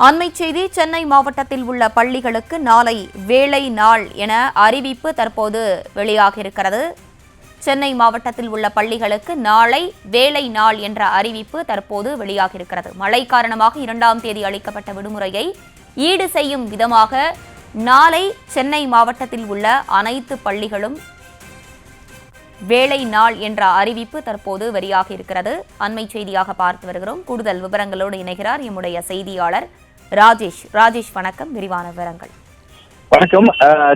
அண்மைச் செய்தி சென்னை மாவட்டத்தில் உள்ள பள்ளிகளுக்கு நாளை வேலை நாள் என அறிவிப்பு தற்போது வெளியாகியிருக்கிறது. சென்னை மாவட்டத்தில் உள்ள பள்ளிகளுக்கு நாளை வேலை நாள் என்ற அறிவிப்பு தற்போது வெளியாகியிருக்கிறது. மழை காரணமாக 2ஆம் தேதி அளிக்கப்பட்ட விடுமுறையை ஈடு செய்யும் விதமாக நாளை சென்னை மாவட்டத்தில் உள்ள அனைத்து பள்ளிகளும் வேலை நாள் என்ற அறிவிப்பு தற்போது வெளியாகியிருக்கிறது. அண்மைச் செய்தியாக பார்த்து வருகிறோம். கூடுதல் விவரங்களோடு இணைகிறார் எம்முடைய செய்தியாளர் ராஜேஷ். ராஜேஷ், வணக்கம். விரிவான விவரங்கள். வணக்கம்.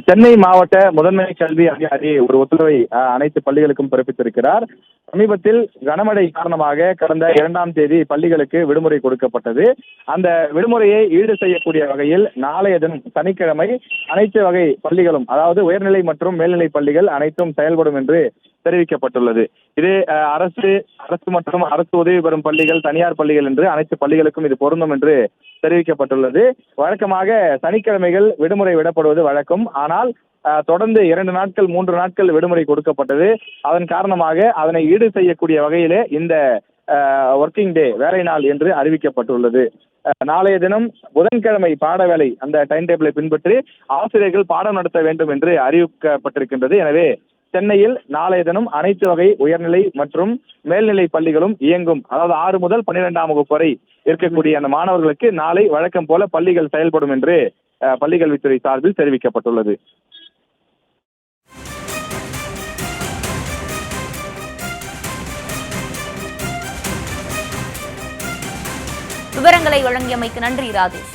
சென்னை மாவட்ட முதன்மை கல்வி அதிகாரி ஒரு உத்தரவை அனைத்து பள்ளிகளுக்கும் பிறப்பித்திருக்கிறார். சமீபத்தில் கனமழை காரணமாக கடந்த 2ஆம் தேதி பள்ளிகளுக்கு விடுமுறை கொடுக்கப்பட்டது. அந்த விடுமுறையை ஈடு செய்யக்கூடிய வகையில் நாளைய தினம் சனிக்கிழமை அனைத்து வகை பள்ளிகளும், அதாவது உயர்நிலை மற்றும் மேல்நிலை பள்ளிகள் அனைத்தும் செயல்படும் என்று தெரிவிக்கப்பட்டுள்ளது. இது அரசு மற்றும் அரசு உதவி பெறும் பள்ளிகள், தனியார் பள்ளிகள் என்று அனைத்து பள்ளிகளுக்கும் இது பொருந்தும் என்று தெரிவிக்கப்பட்டுள்ளது. வழக்கமாக சனிக்கிழமைகள் விடுமுறை விடப்படுவது வழக்கம். ஆனால் தொடர்ந்து 2 நாட்கள் 3 நாட்கள் விடுமுறை கொடுக்கப்பட்டது. அதன் காரணமாக அதனை ஈடு செய்யக்கூடிய வகையிலே இந்த ஒர்க்கிங் டே, வேலை நாள் என்று அறிவிக்கப்பட்டுள்ளது. நாளைய தினம் புதன்கிழமை பாடவேளை அந்த டைம் டேபிளை பின்பற்றி ஆசிரியர்கள் பாடம் நடத்த வேண்டும் என்று அறிவிக்கப்பட்டிருக்கின்றது. எனவே சென்னையில் நாளைய தினம் அனைத்து வகை உயர்நிலை மற்றும் மேல்நிலை பள்ளிகளும் இயங்கும். அதாவது 6 முதல் 12ஆம் வகுப்பு வரை இருக்கக்கூடிய அந்த மாணவர்களுக்கு நாளை வழக்கம் போல பள்ளிகள் செயல்படும் என்று பள்ளிக்கல்வித்துறை சார்பில் தெரிவிக்கப்பட்டுள்ளது. விவரங்களை வழங்கியமைக்கு நன்றி ராஜேஷ்.